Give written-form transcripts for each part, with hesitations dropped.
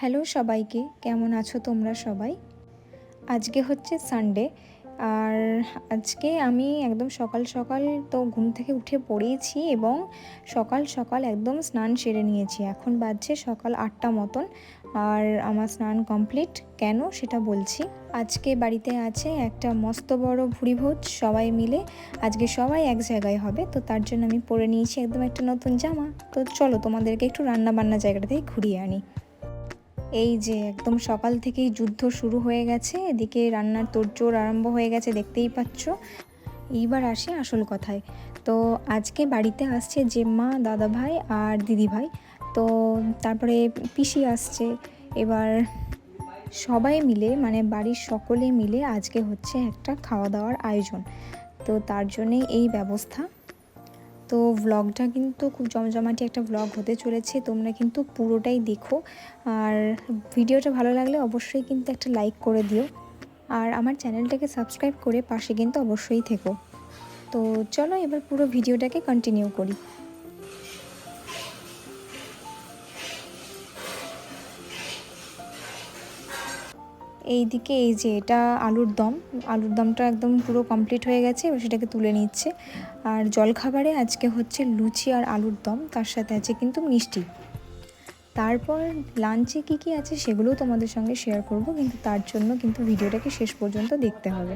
Hello সবাইকে, কেমন আছো তোমরা সবাই? আজকে হচ্ছে সানডে। আর আজকে আমি একদম সকাল সকাল তো ঘুম থেকে উঠে পড়েইছি এবং সকাল সকাল একদম স্নান সেরে নিয়েছি। এখন বাজছে সকাল ৮টা মতন। আর আমার স্নান কমপ্লিট। কেন সেটা বলছি। আজকে বাড়িতে আছে একটা মস্ত বড় ভুরিভোজ, সবাই মিলে আজকে সবাই এক জায়গায় হবে। তো তার জন্য আমি পরে নিয়েছি একদম একটা নতুন জামা। তো চলো তোমাদেরকে একটু রান্না বান্না জায়গাটা থেকে ঘুরিয়ে আনি। এই যে একদম সকাল থেকেই যুদ্ধ শুরু হয়ে গেছে, এদিকে রান্নার তোড়জোড় আরম্ভ হয়ে গেছে, দেখতেই পাচ্ছ। এইবার আসি আসল কথায়। তো আজকে বাড়িতে আসছে জেম্মা, দাদাভাই আর দিদিভাই। তো তারপরে পিসি আসছে। এবার সবাই মিলে মানে বাড়ির সকলে মিলে আজকে হচ্ছে একটা খাওয়া দাওয়ার আয়োজন। তো তার জন্যে এই ব্যবস্থা। তো ভ্লগটা কিন্তু খুব জমজমাটি একটা ভ্লগ হতে চলেছে, তোমরা কিন্তু পুরোটাই দেখো। আর ভিডিওটা ভালো লাগলে অবশ্যই কিন্তু একটা লাইক করে দিও, আর আমার চ্যানেলটাকে সাবস্ক্রাইব করে পাশে কিন্তু অবশ্যই থেকো। তো চলো এবার পুরো ভিডিওটাকে কন্টিনিউ করি। এইদিকে এই যে এটা আলুর দমটা একদম পুরো কমপ্লিট হয়ে গেছে, এবার সেটাকে তুলে নিচ্ছে। আর জলখাবারে আজকে হচ্ছে লুচি আর আলুর দম, তার সাথে আছে কিন্তু মিষ্টি। তারপর লাঞ্চে কী কী আছে সেগুলোও তোমাদের সঙ্গে শেয়ার করব, কিন্তু তার জন্য কিন্তু ভিডিওটাকে শেষ পর্যন্ত দেখতে হবে।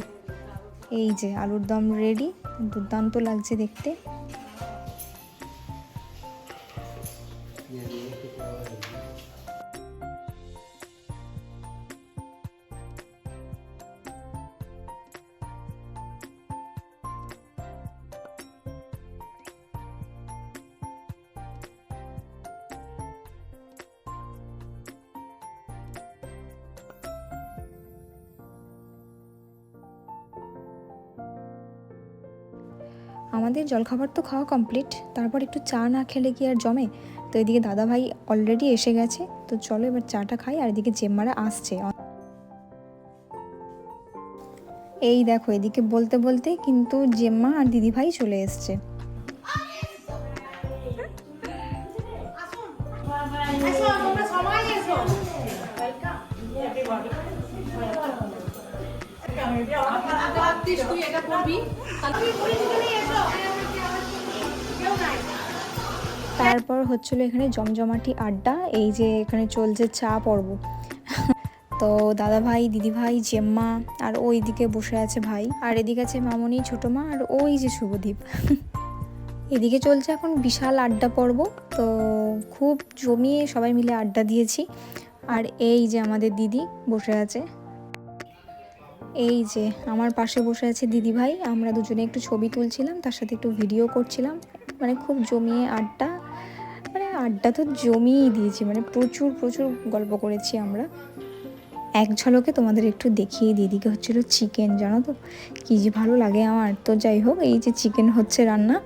এই যে আলুর দম রেডি, দুর্দান্ত লাগছে দেখতে। আমাদের জলখাবার তো খাওয়া কমপ্লিট, তারপর একটু চা না খেলে কি আর জমে। তো এদিকে দাদাভাই অলরেডি এসে গেছে, তো চলো এবার চাটা খাই। আর এদিকে জেম্মারা আসছে। এই দেখো এদিকে বলতে বলতে কিন্তু জেম্মা আর দিদিভাই চলে এসছে। তারপর হচ্ছিল এখানে জমজমাটি আড্ডা, এই যে এখানে চলছে চা পর্ব। তো দাদাভাই, দিদিভাই, জেম্মা আর ওই দিকে বসে আছে ভাই, আর এদিকে আছে মামনি, ছোটো মা, আর ওই যে শুভদীপ। এদিকে চলছে এখন বিশাল আড্ডা পর্ব। তো খুব জমিয়ে সবাই মিলে আড্ডা দিয়েছি। আর এই যে আমাদের দিদি বসে আছে, এই যে আমার পাশে বসে আছে দিদিভাই। আমরা দুজনে একটু ছবি তুলছিলাম, তার সাথে একটু ভিডিও করছিলাম। মানে খুব জমিয়ে আড্ডা, মানে আড্ডা তো জমিয়েই দিয়েছি, মানে প্রচুর প্রচুর গল্প করেছি আমরা। এক ঝলকে তোমাদের একটু দেখিয়ে দিই। এদিকে হচ্ছিল চিকেন, জানো তো কী যে ভালো লাগে আমার। তো যাই হোক, এই যে চিকেন হচ্ছে রান্না।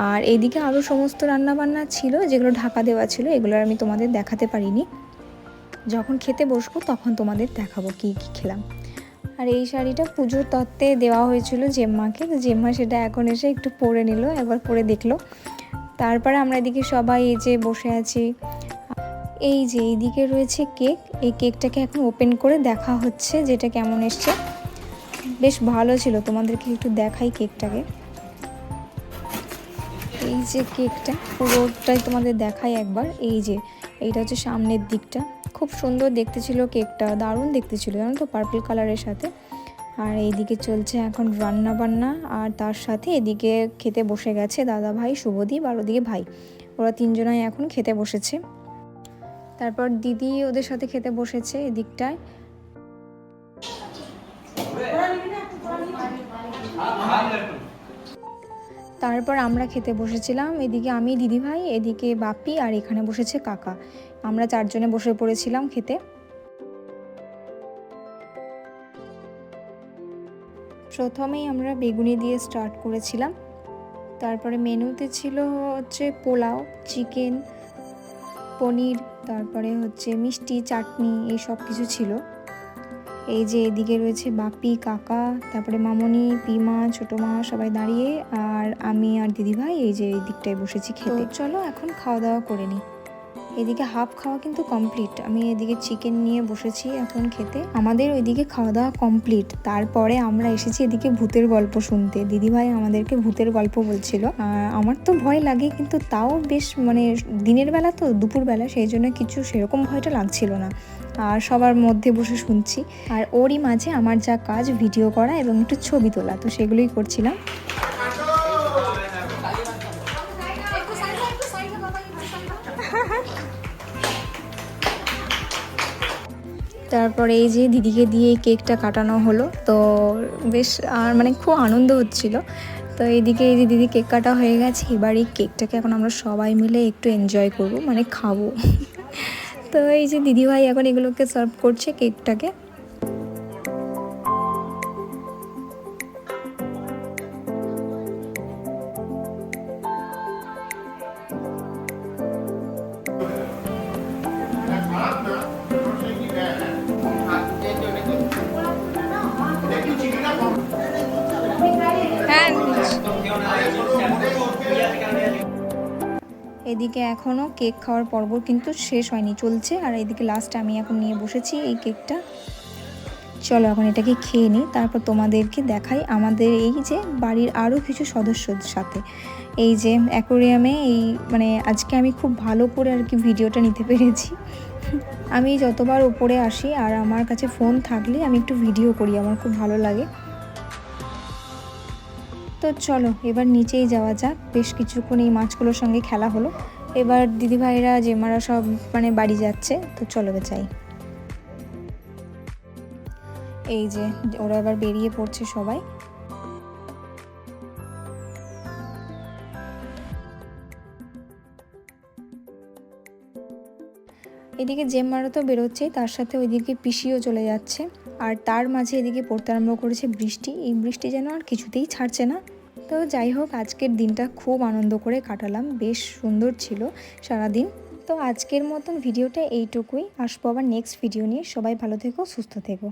আর এইদিকে আরও সমস্ত রান্না বান্না ছিল, যেগুলো ঢাকা দেওয়া ছিল, এগুলো আমি তোমাদের দেখাতে পারিনি। যখন খেতে বসবো তখন তোমাদের দেখাবো কী কী খেলাম। আর এই শাড়িটা পুজোর তত্ত্বে দেওয়া হয়েছিল জেম্মাকে, তো জেম্মা সেটা এখন এসে একটু পরে নিল, একবার পরে দেখলো। তারপরে আমরা এদিকে সবাই এই যে বসে আছি। এই যে এইদিকে রয়েছে কেক, এই কেকটাকে এখন ওপেন করে দেখা হচ্ছে যেটা কেমন এসছে। বেশ ভালো ছিল, তোমাদেরকে একটু দেখাই কেকটাকে। এই যে কেকটা পুরোটাই তোমাদের দেখাই একবার। এই যে এইটা হচ্ছে সামনের দিকটা, খুব সুন্দর দেখতে ছিল কেকটা, দারুণ দেখতে ছিল জানো তো, পার্পল কালারের সাথে। আর এইদিকে চলছে এখন রান্না বান্না, আর তার সাথে এদিকে খেতে বসে গেছে দাদা ভাই, শুভদীপ আর ওদিকে ভাই, ওরা তিনজনাই এখন খেতে বসেছে। তারপর দিদি ওদের সাথে খেতে বসেছে এদিকটায়। তারপর আমরা খেতে বসেছিলাম, এদিকে আমি, দিদিভাই, এদিকে বাপি, আর এখানে বসেছে কাকা। আমরা চারজনে বসে পড়েছিলাম খেতে। প্রথমেই আমরা বেগুনি দিয়ে স্টার্ট করেছিলাম। তারপরে মেনুতে ছিল হচ্ছে পোলাও, চিকেন, পনির, তারপরে হচ্ছে মিষ্টি, চাটনি, এই সব কিছু ছিল। এই যে এদিকে রয়েছে বাপি, কাকা, তারপরে মামনি, পিমা, ছোটো মা সবাই দাঁড়িয়ে, আর আমি আর দিদিভাই এই যে এই দিকটায় বসেছি খেতে। চলো এখন খাওয়া দাওয়া করে নিই। এদিকে হাফ খাওয়া কিন্তু কমপ্লিট। আমি এদিকে চিকেন নিয়ে বসেছি এখন খেতে। আমাদের ওইদিকে খাওয়া দাওয়া কমপ্লিট। তারপরে আমরা এসেছি এদিকে ভূতের গল্প শুনতে। দিদিভাই আমাদেরকে ভূতের গল্প বলছিল। আমার তো ভয় লাগে, কিন্তু তাও বেশ মানে দিনের বেলা তো, দুপুরবেলা, সেই জন্য কিছু সেরকম ভয়টা লাগছিল না। আর সবার মধ্যে বসে শুনছি। আর ওরই মাঝে আমার যা কাজ ভিডিও করা এবং একটু ছবি তোলা, তো সেগুলোই করছিলাম। তারপরে এই যে দিদিকে দিয়ে কেকটা কাটানো হলো, তো বেশ আর মানে খুব আনন্দ হচ্ছিল। তো এইদিকে এই যে দিদি কেক কাটা হয়ে গেছে, এবার এই কেকটাকে এখন আমরা সবাই মিলে একটু এনজয় করব, মানে খাবো। তো এই যে দিদিভাই এখন এগুলোকে সার্ভ করছে কেকটাকে। এদিকে এখনও কেক খাওয়ার পর্ব কিন্তু শেষ হয়নি, চলছে। আর এদিকে লাস্ট আমি এখন নিয়ে বসেছি এই কেকটা। চলো এখন এটাকে খেয়ে নিই, তারপর তোমাদেরকে দেখাই আমাদের এই যে বাড়ির আরও কিছু সদস্যদের সাথে। এই যে অ্যাকোরিয়ামে এই মানে আজকে আমি খুব ভালো করে আর কি ভিডিওটা নিতে পেরেছি। আমি যতবার উপরে আসি আর আমার কাছে ফোন থাকলে আমি একটু ভিডিও করি, আমার খুব ভালো লাগে। তো চলো এবার নিচেই যাওয়া যাক। বেশ কিছুক্ষণ এই মাছগুলোর সঙ্গে খেলা হলো। এবার দিদিভাইরা জেমারা সব মানে বাড়ি যাচ্ছে, তো চলো যাই। এই যে ওরা এবার বেরিয়ে পড়ছে সবাই। এদিকে জেম্মারা তো বেরোচ্ছেই, তার সাথে ওইদিকে পিসিও চলে যাচ্ছে। আর তার মাঝে এদিকে পড়তে আরম্ভ করেছে বৃষ্টি। এই বৃষ্টি যেন আর কিছুতেই ছাড়ছে না। তো যাই হোক, আজকের দিনটা খুব আনন্দ করে কাটালাম, বেশ সুন্দর ছিল সারাদিন। তো আজকের মতন ভিডিওটা এইটুকুই। আসবো আবার নেক্সট ভিডিও নিয়ে। সবাই ভালো থেকো, সুস্থ থেকো।